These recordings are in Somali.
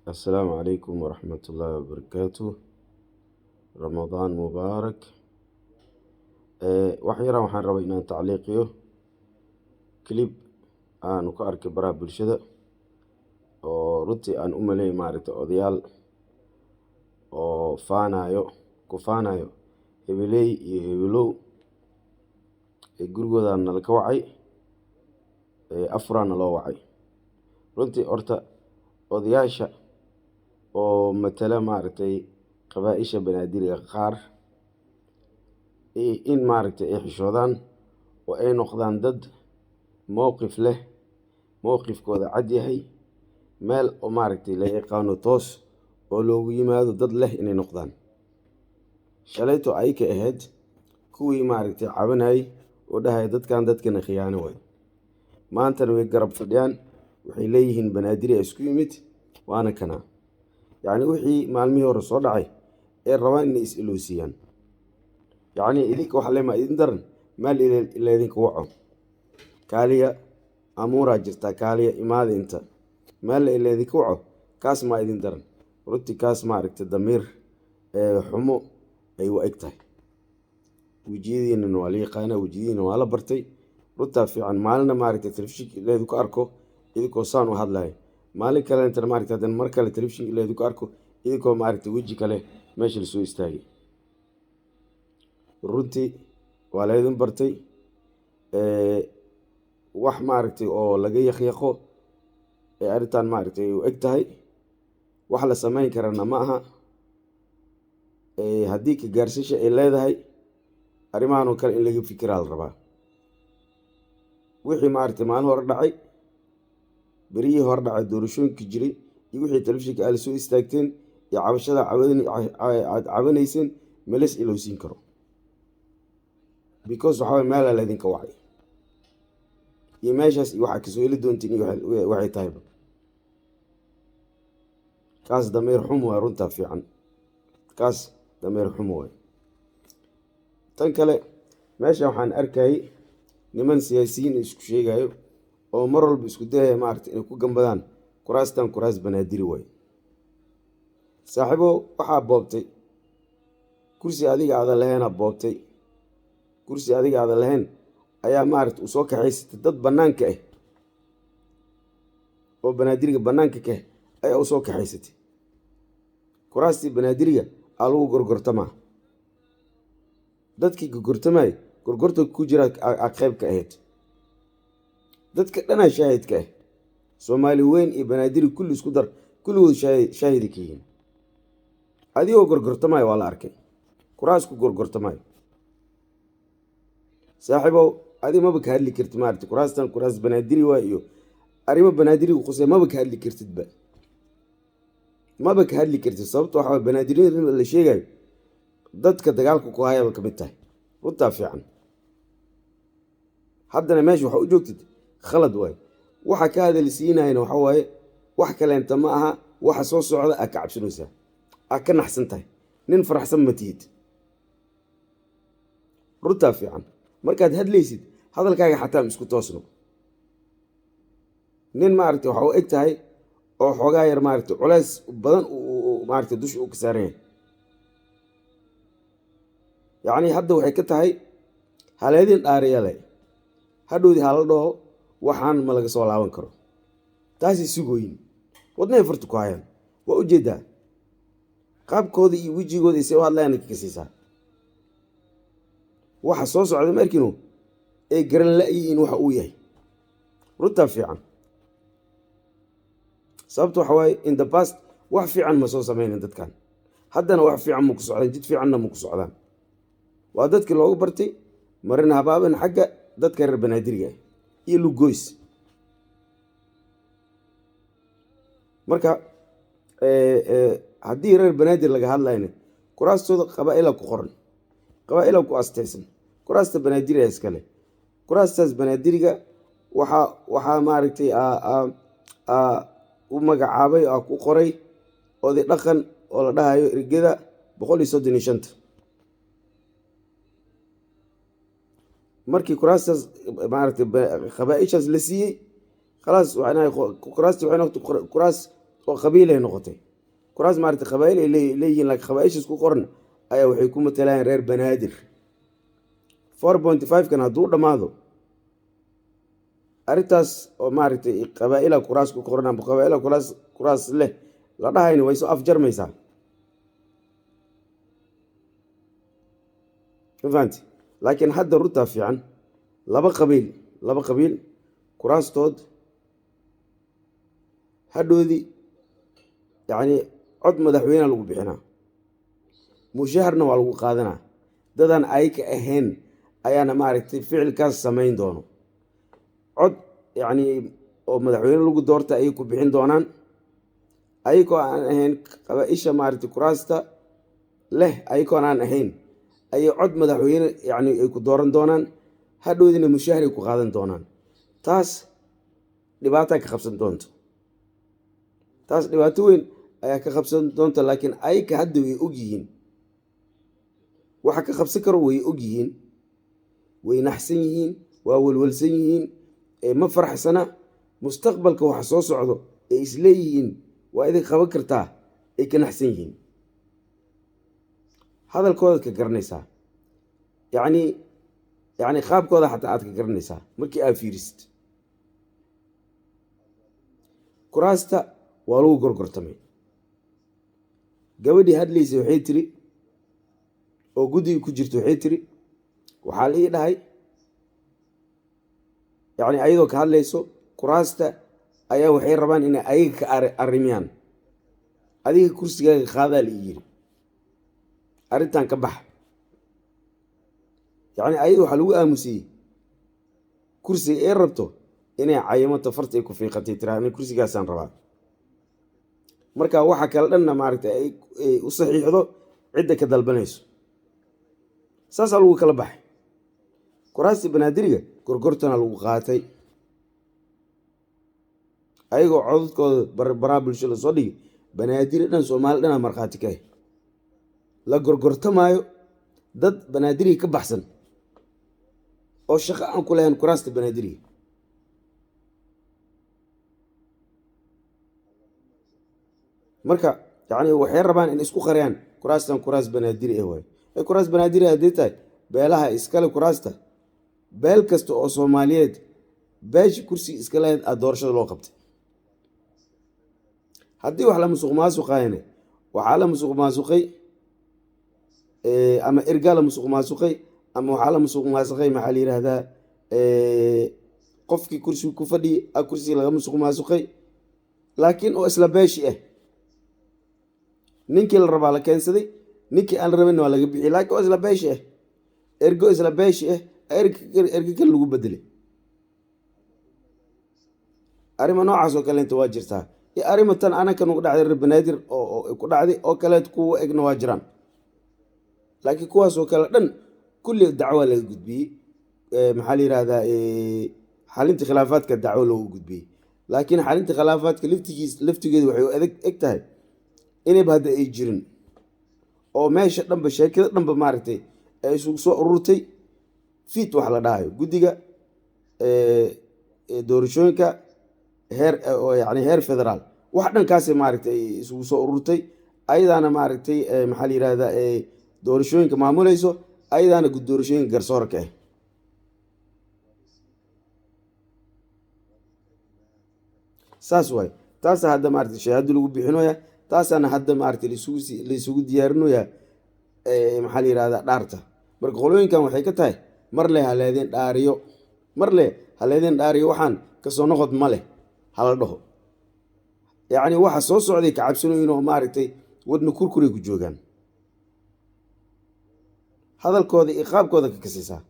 السلام عليكم ورحمة الله وبركاته. رمضان مبارك. waxyaraan waxaan rabay inaan tacliiqiyo clip aanu ka arkay baraha bulshada oo runtii aan u maleeyay maaragtay odayaal oo ku faanayo hebeley iyo hebelow gurigooda nala ka wacay afuraana loo wacay. runtii horta odayaasha oo matala maaragtay qabaaisha banaadiriga qaar in maaragtay ay xishoodaan oo ay noqdaan dad mowqif leh, mowqifkooda cad yahay, meel oo maaragtay la yaqaano toos oo loogu yimaado dad leh inay noqdaan. shalayto ay ka ahayd kuwii maaragtay cabanayay oo dhahay dadkana khiyaano way. maantana way garab fadhiyaan, waxay leeyihiin banaadiri isku yimid waana kana. yacni wixii maalmihii hore soo dhacay ee rabaan inay is-iloosiyaan. yacni idinka wax lema idin daran maal ila idinka waco kaaliya amuuraa jirtaa, kaaliya imaada inta meel ila idinka waco, kaas maa idin daran. runtii kaas maaragtay damiir xumo ay u eg tahay. wejiyadiinana waa la yaqaanaa, wejiyadiina waa la bartay. runtaa fiican maalina maaragtay telefishinka ileedu ka arko idinkoo saan u hadlayo, maalin kalena maaragtay haddana mar kale telefishinka ileedu ka arko idinkoo maaragtay weji kale meesha lasoo istaagay. runtii waa laydin bartay wax maaragtay oo laga yaqyaqo ee arrintan maaragtay u eg tahay. wax la samayn karana ma aha. haddii ka gaarsasha ay leedahay arrimahan oo kale in laga fikiraa la rabaa. wixii maaragtay maalin hore dhacay, berihii hore dhacay doorashooyinka jiray iyo wixii telefishinka aala soo istaagteen iyo cabashada aad cabanayseen meles ilowsiin karo, because waxaa meelaa laydinka wacay iyo meeshaas iyo waxaa kasoo heli doontiin iyo waxay tahayba. kaas dameer xum waa, runtaa fiican, kaas dameer xum waay. tan kale meesha waxaan arkayay niman siyaasiyiin isku sheegayo oo mar walba isku dayaya maaragtay inay ku gambadaan kuraastan kuraas banaadiri waay. saaxiibo waxaa boobtay kursi adiga aadan lahayna boobtay. kursi adiga aadan lahayn ayaa maaragtay usoo kaxaysatay dad bannaanka ah oo banaadiriga bannaanka ka ah ayaa usoo kaxaysatay. kuraastii banaadiriga aa lagu gorgortamaa. dadkii gorgortamay gorgorta ku jira a qayb ka ahayd. dadka dhanaa shaahidka ah, soomaali weyn iyo banaadiri kulli isku dar kulligood shaahidi ka yihiin. adigoo gorgortamaayo waa la arkay, kuraas ku gorgortamaayo. saaxiibow adiga maba ka hadli kartid maaragtay kuraastan kuraas banaadiri waa iyo arrimo banaadiriga qusay maba ka hadli kartidba, maba ka hadli kartid. sababto waxaa banaadiriin la sheegayo dadka dagaalka ku hayaba ka mid tahay. runtaa fiican. haddana meesha waxaa u joogtid khalad waay. waxa ka hadalsiinayna waxaa waaye wax kaleenta ma aha. waxa soo socda aa ka cabsanaysaa, aa ka naxsan tahay, nin faraxsan ma tihid. runtaa fiican. markaad hadlaysid hadalkaaga xataa isku toosno. nin maaragtay waxa u eg tahay oo xoogaa yar maaragtay culays badan maaragtay dusha uu ka saaran yahay. yacni hadda waxay ka tahay haleedin dhaariyale hadhowdii hala dhaho waxaan ma laga soo laaban karo. taasay sugooyin wadnahay farta ku hayaan. waa ujeedaa qaabkooda iyo wejigooda isay u hadlayaan ka siisaa. waxa soo socda markiinu ay garan la-yihiin waxa uu yahay. runtaa fiican. sababta waxa waaye in the past wax fiican ma soo sameynin dadkan. haddana wax fiican ma ku socdaan, jid fiicanna ma ku socdaan. waa dadkii loogu bartay marina habaaban xagga dadka reer banaadiriga ah iyo lugoys. marka haddii reer banaadir laga hadlayna kuraastooda qabaa-ila ku qoran, qabaa-ila ku astaysan. kuraasta banaadiriga iskale. kuraastaas banaadiriga waxaa maaragtay u magacaabay ku qoray oday dhaqan oo la dhahayo ergeda 135. markii kuraastaas maaragtay qabaaishaas la siiyey khalaas kuraasti waxay noqotay kuraas وقبيلة نقطة كراس مارت قبائل اللي يجي لك خبائش اسكو قرن أيا وحيكون مثلا رير بنادر 4.5 كان هدور دماغه أريتاس أو مارت قبائل كراس كو قرن بقبائل كراس له لا ده هيني ويسو أفجر ميسا فهمت لكن حد الرتب في عن لبا قبيل كراس تود hadhoodii yacni cod madaxweyne lagu bixinaa mushaharna waa lagu qaadanaa dadan ay ka ahayn ayaana maaragtay ficilkaas samayn doono cod yacni oo madaxweyne lagu doorta ayay ku bixin doonaan ayagoo aan ahayn qabaaisha maaragtay kuraasta leh ayagoo aan ahayn ayay cod madaxweyne yacni ay ku dooran doonaan hadhoodiina mushaharay ku qaadan doonaan taas dhibaataa ka qabsan doonto taas dhibaato weyn ayaa ka qabsan doonta laakiin ayka hadda way og yihiin waxa ka qabsan karo way og yihiin way naxsan yihiin waa walwalsan yihiin ma faraxsana mustaqbalka waxa soo socdo ee isleeyihiin waa idin qaban kartaa ay ka naxsan yihiin hadalkooda ka garanaysaa yacni qaabkooda xataa aad ka garanaysaa markii aad fiirisid kuraasta waa lagu gorgortamay gabadhii hadlaysa waxay tiri oo guddiga ku jirta waxay tiri waxaa la ii dhahay yacni ayadoo ka hadlayso kuraasta ayaa waxay rabaan inay ayaga ka arrimiyaan adiga kursigaaga qaadaa la ii yiri arrintan ka bax yacni ayada waxaa lagu aamusiyey kursiga ee rabto inay cayamato farta ay ku fiiqatay tiraa inay kursigaasaan rabaa marka waxa kala dhanna maaragtay ay u saxiixdo cidda ka dalbanayso saasaa lagu kala baxay kuraastii banaadiriga gorgortana lagu qaatay ayagoo codadkooda baraa bulsho lasoo dhigay banaadiri dhan soomaali dhanaa markhaati ka ah la gorgortamaayo dad banaadiriga ka baxsan oo shaqo aan ku lahayn kuraasta banaadiriga marka yacni waxay rabaan in isku qariyaan kuraastan kuraas banaadiri ah waaye kuraas banaadiri haddii tahay beelaha iskale kuraasta beel kasta oo soomaaliyeed beesha kursi iska lahayd aa doorashada loo qabtay haddii wax la musuq maasuqayne waxaa la musuq maasuqay ama ergaa la musuq maasuqay ama waxaa la musuq maasuqay maxaa la yidhaahdaa qofkii kursiga ku fadhiyay a kursiga laga musuq maasuqay laakiin oo isla beeshi ah ninkii la rabaa la keensaday ninkii aan rabin waa laga bixiyay laakiin oo isla beeshi ah ergo isla beeshi ah erga kale lagu bedelay arrimo noocaas oo kaleenta waa jirtaa iyo arrimo tan anaka nugu dhacday reer banaadir oo ku dhacday oo kaleet kuwa egna waa jiraan laakiin kuwaas oo kale dhan kulli dacwo laga gudbiyey maxaa la yidhahdaa xalinta khilaafaadka dacwo loogu gudbiyey laakiin xalinta khilaafaadka laftigeedu waxay u eg tahay inayba hadda ay jirin oo meesha dhanba sheekada dhanba maaragtay ay isugu soo ururtay fiit wax la dhahayo guddiga doorashooyinka yani heer federaal wax dhankaasay maaragtay ay isugu soo ururtay ayadaana maaragtay maxaa la yidhahdaa doorashooyinka maamulayso ayadaana doorashooyinka garsoorka ah saas waay taasa hadda maaragtay shahaado lagu bixinoya taasaana hadda maaragtay laisugu diyaarinoyaa maxaa la yidhahdaa dhaarta marka qolooyinkan waxay ka tahay mar leh haleedeen dhaariyo waxaan kasoo noqod ma leh hala dhaho yacni waxa soo socday ka cabsanoyin oo maaragtay wadna kurkuray ku joogaan hadalkooda iyo qaabkooda ka kasaysaa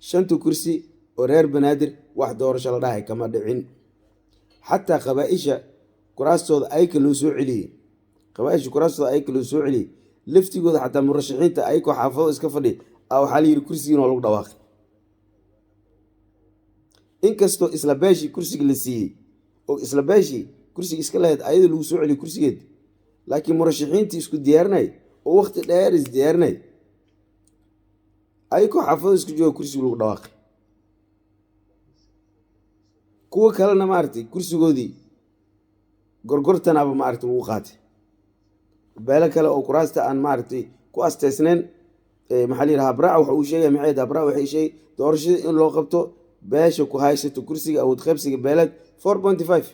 5 kursi oo reer banaadir wax doorasho la dhahay kama dhicin xataa qabaaisha kuraastooda ayka loo soo celiyey laftigooda xataa murashaxiinta ayakoo xaafado iska fadhi waxaa la yidhi kursigiin oo lagu dhawaaqay inkastoo isla beeshii kursiga la siiyey oo isla beeshii kursiga iska lahayd ayada lagu soo celiyey kursigeed laakiin murashaxiintii isku diyaarinay oo waqti dheer is diyaarinay ayakoo xaafado iska jooga kursiga lagu dhawaaqay kuwa kalena maaragtay kursigoodii gorgortanaaba maaragtay ugu qaatay beelo kale oo kuraasta aan maaragtay ku asteysnayn maxaa la yidhaha habraac waxa uu sheegaya maxayd habraac waxay sheegay doorashada in loo qabto beesha ku haysato kursiga awood qaybsiga beeleed 4.5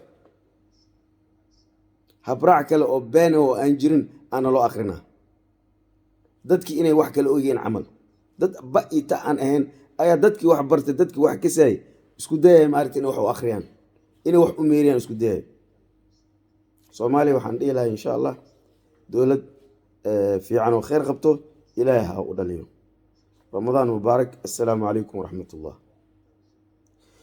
habraac kale oo been oo aan jirin aana loo akrinaa dadkii inay wax kale ogyihiin camal dad ba-ita aan ahayn ayaa dadkii wax bartay dadkii wax kasayay isku dayaya maaragtay inay wax u akhriyaan inay wax u meeriyaan isku dayaya soomaaliya waxaan dhihi lahaa insha allah dowlad fiican oo khayr qabto ilaahay ha u dhaliyo ramadaan mubaarak assalaamu calaykum waraxmat ullah